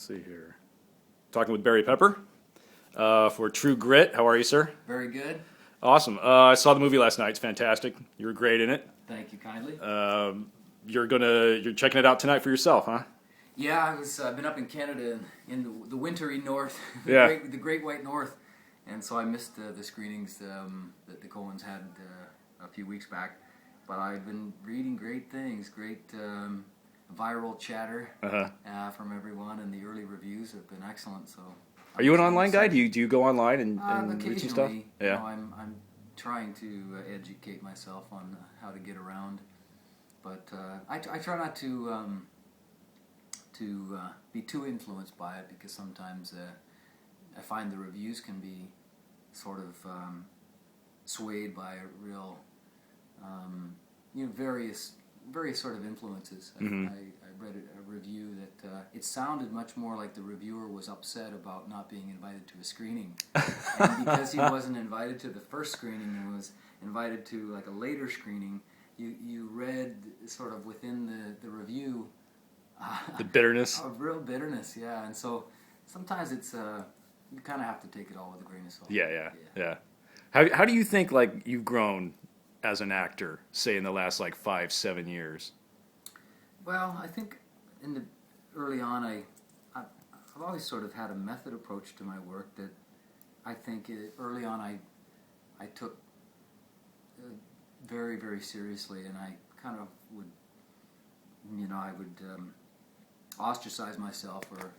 see here. Talking with Barry Pepper for True Grit. How are you, sir? Very good. Awesome. I saw the movie last night. It's fantastic. You were great in it. Thank you kindly. You're checking it out tonight for yourself, huh? Yeah, I've been up in Canada in the wintry north, Yeah. the great white north, and so I missed the screenings that the Coens had a few weeks back. But I've been reading great things, great viral chatter from everyone, and the early reviews have been excellent. So, Are you an online guy? Do you go online and read some stuff? Occasionally, Yeah. I'm trying to educate myself on how to get around, but I try not to be too influenced by it, because sometimes I find the reviews can be sort of swayed by real various sort of influences. Mm-hmm. I read a review that it sounded much more like the reviewer was upset about not being invited to a screening, and because he wasn't invited to the first screening and was invited to like a later screening, you read sort of within the review The bitterness. of real bitterness, yeah. And so sometimes it's you kind of have to take it all with a grain of salt. Yeah. How do you think like you've grown as an actor, say in the last like 5-7 years? Well, I think early on, I've always sort of had a method approach to my work that I think early on I took very, very seriously, and I kind of would, I would ostracize myself or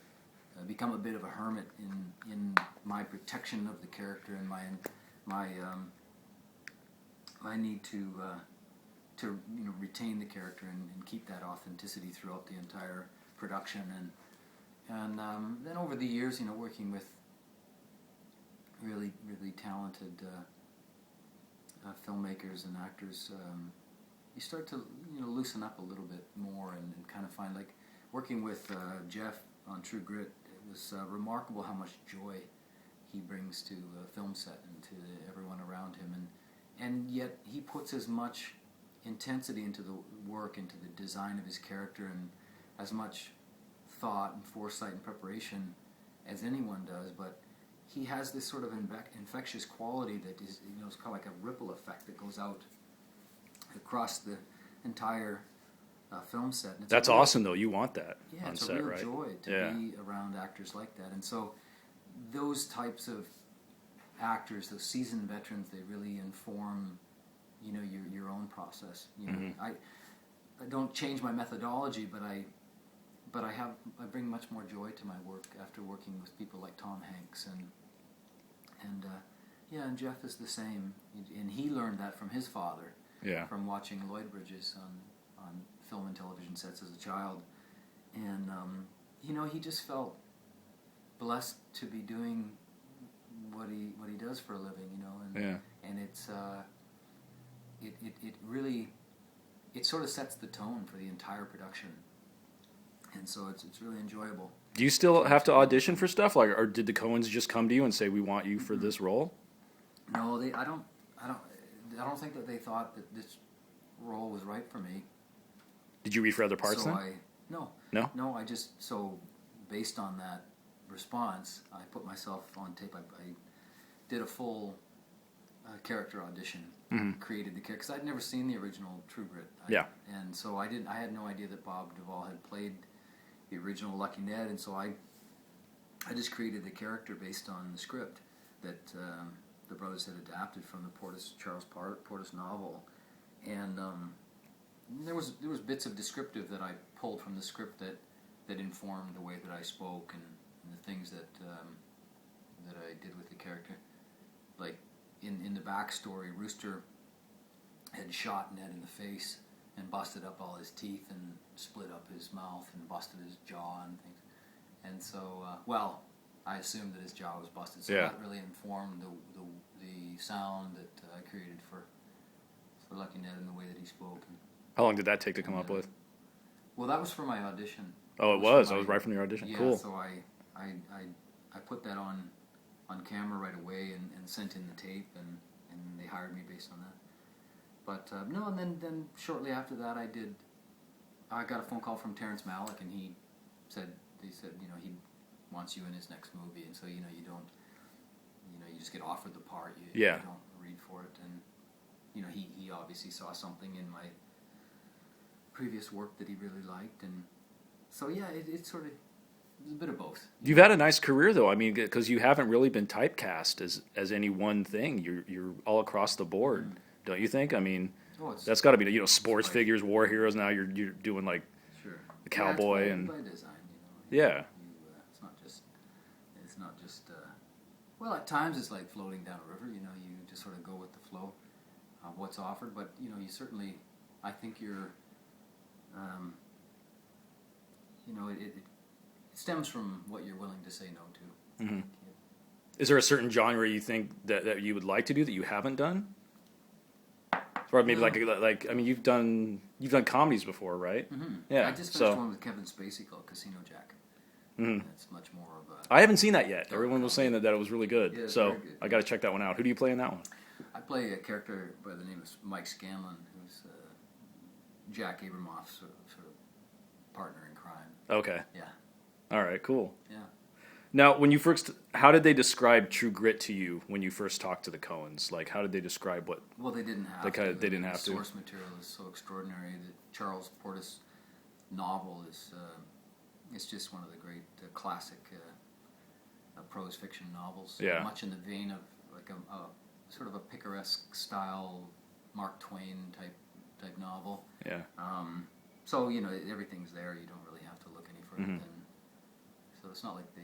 become a bit of a hermit in my protection of the character and my need to retain the character and keep that authenticity throughout the entire production, and then over the years, working with really, really talented filmmakers and actors, you start to loosen up a little bit more and kind of find, like working with Jeff on True Grit, it was remarkable how much joy he brings to a film set and to everyone around him, and yet he puts as much intensity into the work, into the design of his character, and as much thought and foresight and preparation as anyone does. But he has this sort of infectious quality that is, it's kind of like a ripple effect that goes out across the entire film set. And That's awesome, though. You want that yeah, on it's set, a real right? joy to be around actors like that. And so those types of actors, those seasoned veterans, they really inform your own process. I don't change my methodology, but I bring much more joy to my work after working with people like Tom Hanks and Jeff is the same, and he learned that from his father, from watching Lloyd Bridges on film and television sets as a child, and he just felt blessed to be doing what he does for a living, and it's it really sort of sets the tone for the entire production, and so it's really enjoyable. Do you still have to audition for stuff, like, or did the Coens just come to you and say, "We want you for this role"? No, I don't think that they thought that this role was right for me. Did you read for other parts then? No. I just, so based on that response, I put myself on tape. I did a full character audition, created the character, because I'd never seen the original True Grit. And so I had no idea that Bob Duvall had played the original Lucky Ned, and so I just created the character based on the script that the brothers had adapted from the Charles Portis novel, and there was bits of descriptive that I pulled from the script that informed the way that I spoke and the things that I did with the character. Like in the backstory, Rooster had shot Ned in the face and busted up all his teeth and split up his mouth and busted his jaw and things. And so, I assumed that his jaw was busted, so that really informed the sound that I created for Lucky Ned and the way that he spoke. How long did that take to come up with? Well, that was for my audition. Oh, it was? I was right from your audition? Yeah, cool. so I put that on camera right away and sent in the tape, and they hired me based on that. But no, and then shortly after that, I got a phone call from Terrence Malick, and he said wants you in his next movie, and so you don't, you just get offered the part. Yeah. You don't read for it, and he obviously saw something in my previous work that he really liked, and so yeah, it's sort of a bit of both. You've had a nice career, though. I mean, because you haven't really been typecast as any one thing. You're all across the board, don't you think? I mean, that's got to be sports figures, war heroes. Now you're doing like sure the cowboy it's by design. Yeah. It's not just. Well, at times it's like floating down a river. You just sort of go with the flow of what's offered. But you certainly, I think you're. It stems from what you're willing to say no to. Mm-hmm. Is there a certain genre you think that you would like to do that you haven't done? Or maybe like I mean, you've done comedies before, right? Mm-hmm. Yeah. I just finished one with Kevin Spacey called Casino Jack. Mm-hmm. It's much more of a. I haven't seen that yet. Everyone was saying that it was really good. Yeah, so very good. I got to check that one out. Who do you play in that one? I play a character by the name of Mike Scanlon, who's Jack Abramoff's sort of partner in crime. Okay. Yeah. All right. Cool. Yeah. Now, how did they describe True Grit to you when you first talked to the Coens? Like, how did they describe what? Well, they didn't have to. They didn't have the to. Source material is so extraordinary. The Charles Portis novel is it's just one of the great classic prose fiction novels. Yeah. Much in the vein of like a sort of a picaresque style Mark Twain type novel. Yeah. So everything's there. You don't really have to look any further Mm-hmm. than. So it's not like they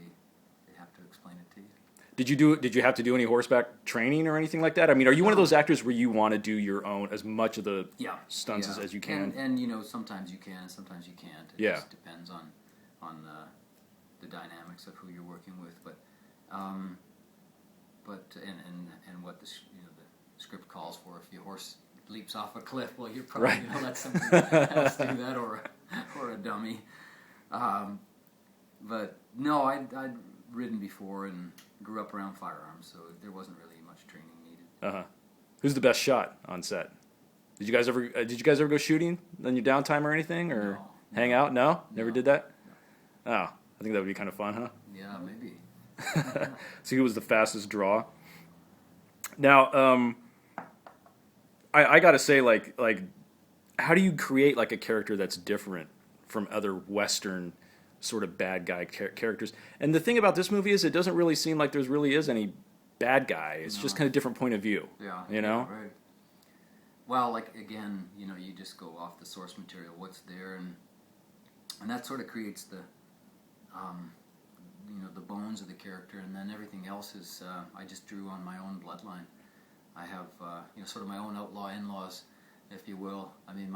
have to explain it to you. Did you have to do any horseback training or anything like that? I mean, are you one of those actors where you want to do your own as much of the stunts as you can? And sometimes you can, sometimes you can't. It just depends on the dynamics of who you're working with. But and what the script calls for. If your horse leaps off a cliff, well, you're probably going to let somebody else do that, or a dummy. But no, I'd ridden before and grew up around firearms, so there wasn't really much training needed. Uh-huh. Who's the best shot on set? Did you guys ever go shooting on your downtime or anything, or hang out? No, never did that. No. Oh, I think that would be kind of fun, huh? Yeah, maybe. See who was the fastest draw. Now, I gotta say, like, how do you create like a character that's different from other Western sort of bad guy characters? And the thing about this movie is it doesn't really seem like there really is any bad guy. It's just kind of different point of view. Yeah. Yeah, right. Well, like again, you just go off the source material, what's there, and that sort of creates the the bones of the character, and then everything else is I just drew on my own bloodline. I have sort of my own outlaw in-laws, if you will. I mean,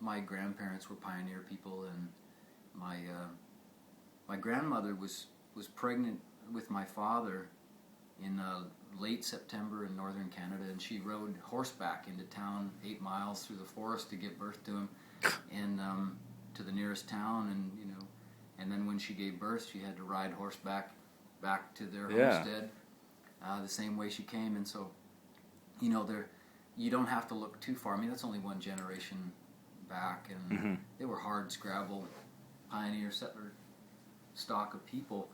my grandparents were pioneer people, and my grandmother was pregnant with my father in late September in northern Canada, and she rode horseback into town 8 miles through the forest to give birth to him, and to the nearest town, and then when she gave birth, she had to ride horseback back to their homestead the same way she came, and so you don't have to look too far. I mean, that's only one generation back, and they were hard scrabble pioneer settler stock of people,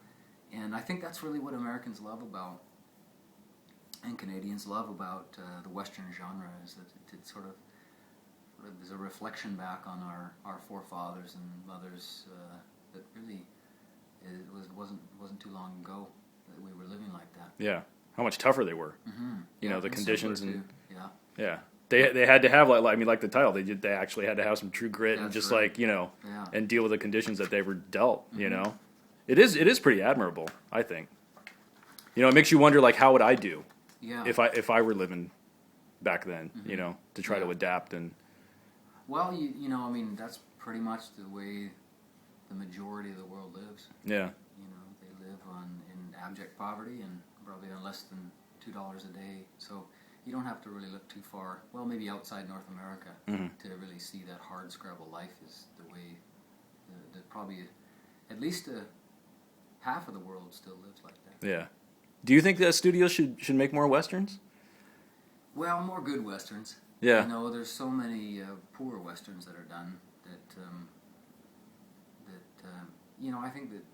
and I think that's really what Americans love about, and Canadians love about the Western genre, is that it sort of is a reflection back on our forefathers and mothers that really wasn't too long ago that we were living like that. Yeah, how much tougher they were. Mm-hmm. The conditions and yeah. They had to have like the title. They actually had to have some true grit and just right. and deal with the conditions that they were dealt. It is pretty admirable, I think. It makes you wonder, like, how would I do if I were living back then? To try to adapt and. Well, I mean, that's pretty much the way the majority of the world lives. Yeah. They live in abject poverty and probably on less than $2 a day. So you don't have to really look too far. Well, maybe outside North America to really see that hard scrabble life is the way that probably at least half of the world still lives like that. Yeah. Do you think that studios should make more westerns? Well, more good westerns. Yeah. There's so many poor westerns that are done that I think that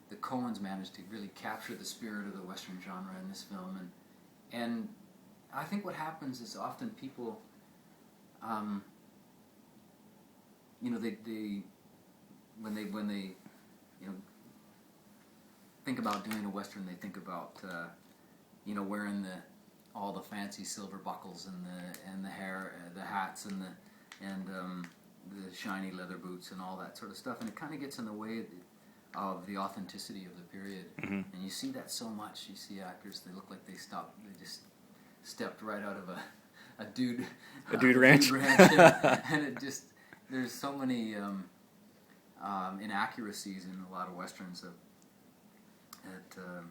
the Coen's managed to really capture the spirit of the Western genre in this film, and I think what happens is often people, you know, they when they you know think about doing a Western, they think about you know, wearing all the fancy silver buckles and the hair, the hats and the shiny leather boots and all that sort of stuff, and it kind of gets in the way of the authenticity of the period. And you see that so much. You see actors, they look like they just stepped right out of a dude ranch, and it just, there's so many inaccuracies in a lot of westerns that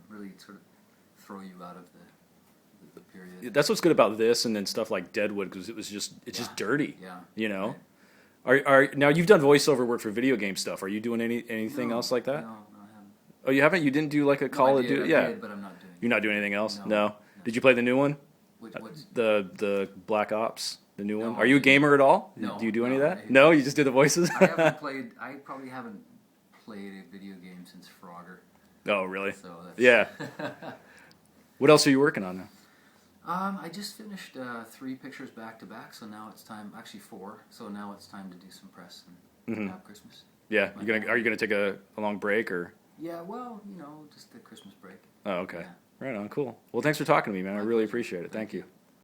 really sort of throw you out of the period. That's what's good about this, and then stuff like Deadwood, because it's just dirty. Yeah. You know. Right. Are now you've done voiceover work for video game stuff? Are you doing anything else like that? No, I haven't. Oh, you haven't? You didn't do like a Call of Duty? I did, but I'm not doing it. You're not doing anything else? No. Did you play the new one? What's The Black Ops, the new one. No, Are you a gamer at all? No, Do you do any of no, that? No, you just did the voices. I probably haven't played a video game since Frogger. Oh, really? So that's, Yeah. What else are you working on now? I just finished 3 pictures back to back, so now it's time. Actually 4. So now it's time to do some press and have Christmas. Yeah. Are you gonna take a long break or? Yeah, well, you know, just the Christmas break. Oh, okay. Yeah. Right on. Cool. Well, thanks for talking to me, man. I really appreciate it. Thank you.